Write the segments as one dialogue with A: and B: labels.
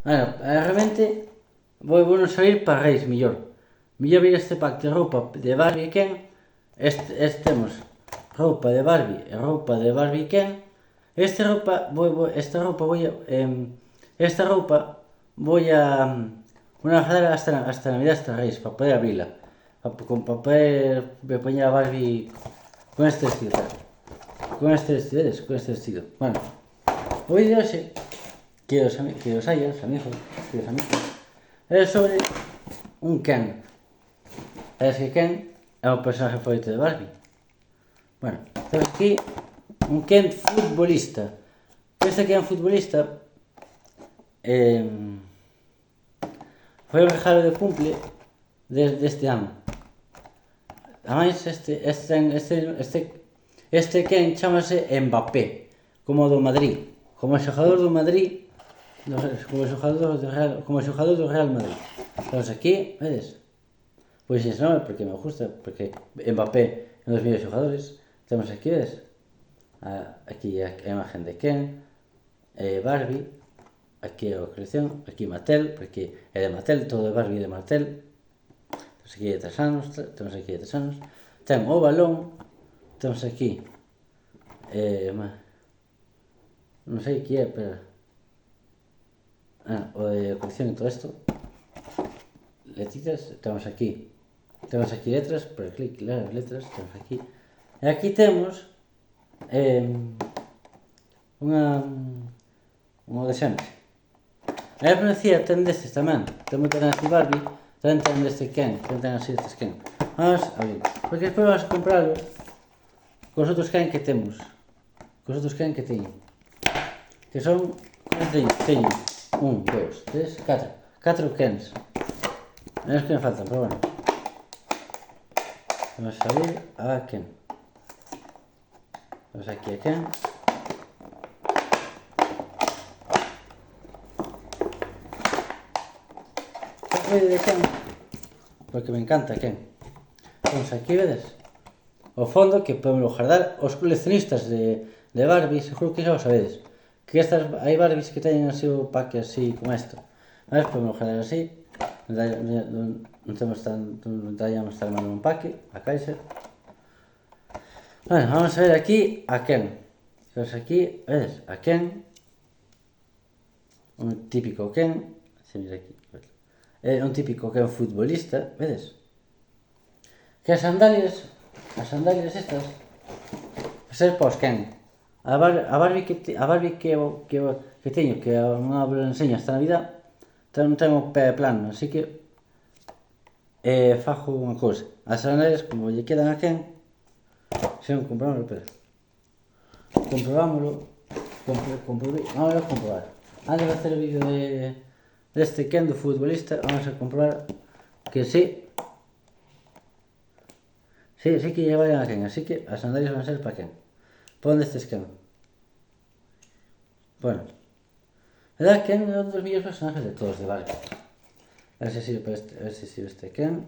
A: Bueno, realmente vou non sair para Reis, mellor. Mellor vir este pack de roupa de Barbie e Ken. Temos roupa de Barbie e roupa de Barbie e Ken. Esta roupa voy a guardar hasta Navidad, hasta Reis, para poder abrirla. Para poder poner a Barbie con este vestido. Con este vestido. Bueno, o vídeo ese que os amigos, é sobre un Ken. Es que Ken é o personaje favorito de Barbie. Bueno, temos aquí un Ken futbolista. Este Ken futbolista foi o regalo de cumple deste ano. Ademais, este Ken chamase Mbappé, como do Madrid, como xogador do Madrid, como xogador do Real Madrid. Estamos aquí, vedes? Pois ese nome porque me gusta, porque Mbappé é un dos mellores xogadores. Temos aquí, vedes? Aquí a imagen de Ken, Barbie, aquí a colección, aquí Mattel, porque é de Mattel, todo de Barbie de Mattel. Temos aquí de 3 anos, ten o balón, temos aquí, non sei que é, pero o de colección e todo isto, letitas, temos aquí letras, por clic, las letras, temos aquí, e aquí temos unha de sempre. A pronuncia ten destes tamén, ten moito ten así Barbie, tamén ten deste Ken, tamén ten así destes Ken. Vamos a abrir, porque despois vamos a comprarlo cos outros Ken que temos, cos outros Ken que teño, que son, teño 1, 2, 3, 4 Kens. Non é os que me faltan, pero bueno. Vamos a abrir a Ken. Vamos aquí a Ken. De Ken, porque me encanta Ken. Vamos aquí, vedes? O fondo que podemos guardar os coleccionistas de Barbie, seguro que xa o sabedes. Que estas, hai Barbies que teñen así o pack así como isto. Vale, podemos guardar así. Non temos non tallamos estar mal un pack, a caixa. Bueno, vamos a ver aquí a Ken. Vamos aquí, vedes? A Ken. Un típico Ken. Se mira aquí. É un típico Ken futbolista, vedes? Que as sandalias estas, ser para os Ken. A Barbie que teño, que non abro e enseño hasta Navidad, non ten o pé plano, así que fajo unha cousa. As sandalias, como lle quedan a Ken, se non compramos, pero vamos a comprobar. Antes de hacer o vídeo deste Ken do futbolista, vamos a comprobar que sí que lle vayan a Ken, así que as sandalias van a ser para Ken. Pon destes Ken. Bueno, verdad, Ken é un dos mellores personajes de todos de Barbie. A ver se sirve para este, a ver se sirve este Ken.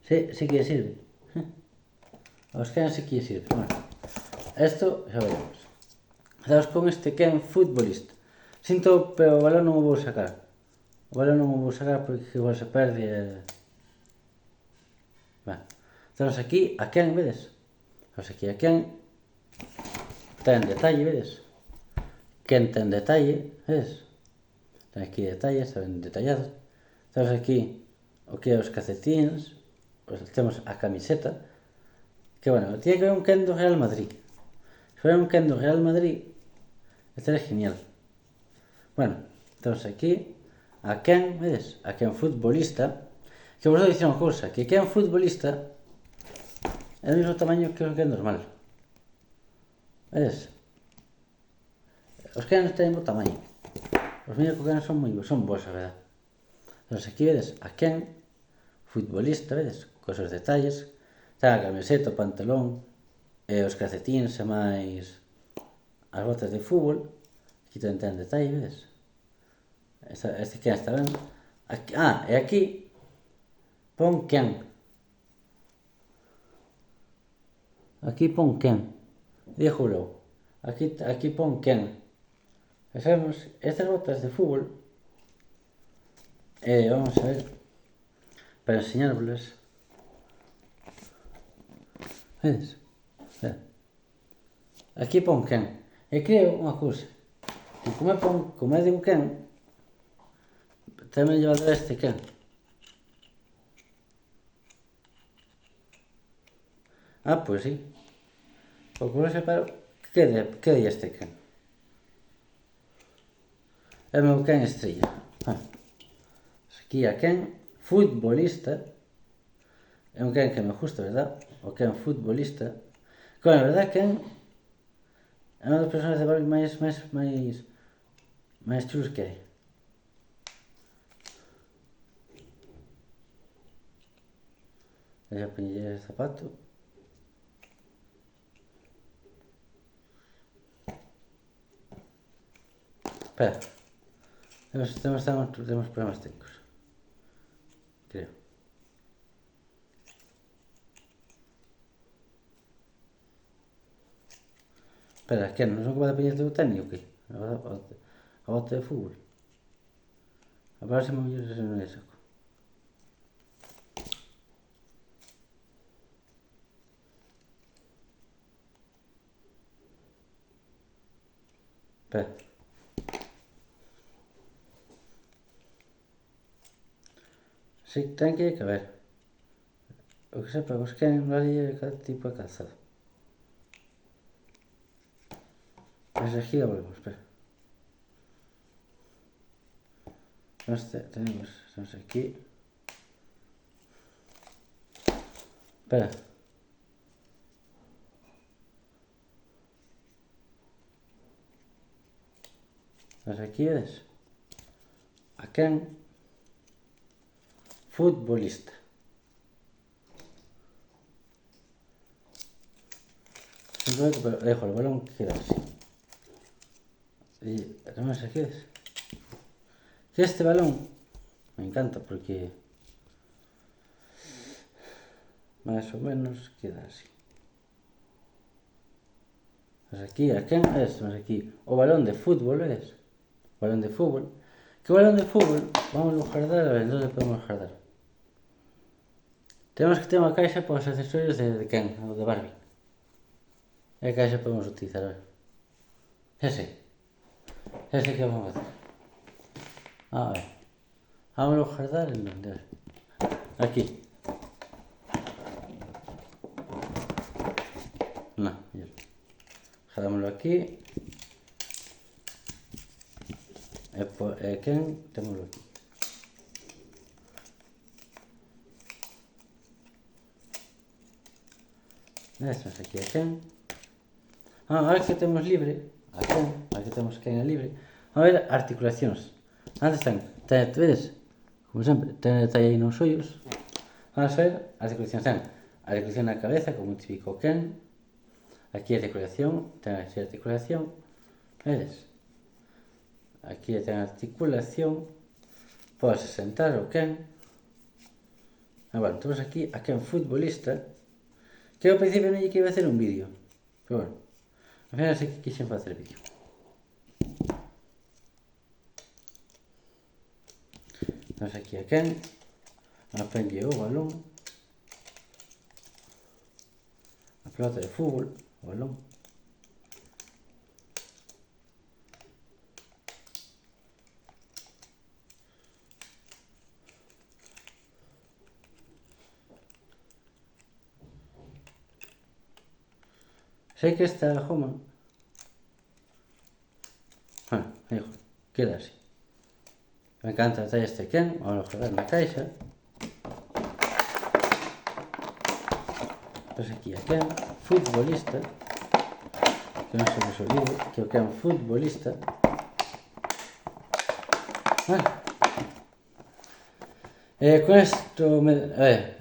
A: Sí que lle sirve. Os Ken sí que lle sirve. Bueno, esto xa veremos. Estamos con este Ken futbolista. Sinto, pero o balón non o vou sacar. O balón non o vou sacar porque igual se perde. Bueno, temos aquí a Ken, vedes? Temos aquí a Ken. Ten detalle, vedes? Ken ten detalle, vedes? Ten aquí detalles, está ben detallado. Temos aquí o que é os calcetines. Temos a camiseta. Que bueno, tiene que ver un Ken do Real Madrid. Se fuera un Ken do Real Madrid, estaría genial. Bueno, temos aquí a Ken, vedes? A Ken futbolista. Que vos vou dicir unha cousa, que Ken futbolista é o mesmo tamaño que o Ken normal. Vedes? Os Ken teñen bo tamaño. Os meus Ken son bons, a verdad. Temos aquí, vedes? A Ken futbolista, vedes? Cos os detalles. Está a camiseta, o pantalón, os calcetines e máis as botas de fútbol. Aquí tamén ten detalle, vedes? Este Ken está ben. E aquí pon Ken. Aquí pon Ken. Díjolo. Aquí pon Ken. E sabemos, estas botas de fútbol Vamos a ver, para enseñárvos. Vedes? Aquí pon quen. E creo unha cousa, que como é de un quen, tamén lleva este quen. Pois sí. O que non separo, que de este quen? É o meu quen estrella. Aquí a quen futbolista. É un quen que me gusta, verdad? O quen futbolista. Claro, a verdad, quen é unha das persoas de Barbie máis chulos que hai. Deixa poñer el zapato. Espera. Temos problemas técnicos. Creo. Espera, que non son capaz de poñerte o técnico, que? A bota de fútbol. Agora se me olvidou se non é saco. Espera. Sí, ten que caber. O que sepa, os que vale cada tipo de calzado. Mas aquí la volvemos, espera. Estamos aquí. Espera. Mas aquí es a quen futbolista. Simplemente dejo el balón que queda así. Y además aquí es que este balón me encanta porque más o menos queda así. Mas aquí, a quen es? Mas aquí, o balón de fútbol es. Balón de fútbol. ¿Qué balón de fútbol? Vamos a guardar, a ver, ¿dónde podemos guardar? Tenemos que tener unha caixa para os accesorios de Ken, ou de Barbie. E a caixa podemos utilizar, a ver. Ese que vamos a facer. A ver. Vamos a guardar en donde, aquí. No, ya. Dejámoslo aquí. E Ken, témoslo aquí. Estamos aquí a Ken. Ahora que temos libre a Ken, ahora que temos Ken libre, vamos a ver articulacións. Antes ten, vedes? Como sempre, ten detalle aí nos ollos. Vamos a ver articulacións. Ten articulación na cabeza, como un típico Ken. Aquí articulación, ten aquí articulación. Vedes? Aquí ten articulación. Pode sentar o Ken. Bueno, temos aquí a Ken futbolista. Que ao principio non lle que iba a hacer un vídeo. Pero bueno, ao final sí que quixen facer vídeo. Temos aquí a Ken. Apenlle o balón. A pelota de fútbol. O balón. Sei que esta goma queda así. Me encanta traer este Ken. Vamos a jogar na caixa. Pues aquí a Ken futbolista. Que non se nos olvide que o Ken futbolista. Vale. Con esto a ver.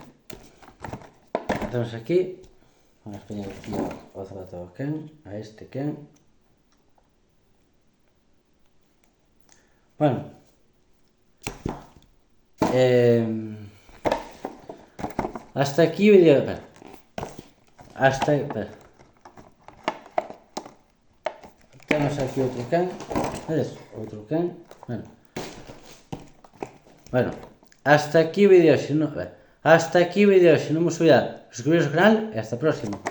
A: Estamos aquí. Vamos a poñer aquí o zapato ao Ken, a este Ken. Bueno. Hasta aquí o vídeo. Hasta aí, espera. Temos aquí outro Ken. Vedes? Outro Ken. Bueno. Bueno, hasta aquí vídeo, si no... Hasta aquí vídeo, si no hemos olvidado suscribiros al canal y hasta el próximo.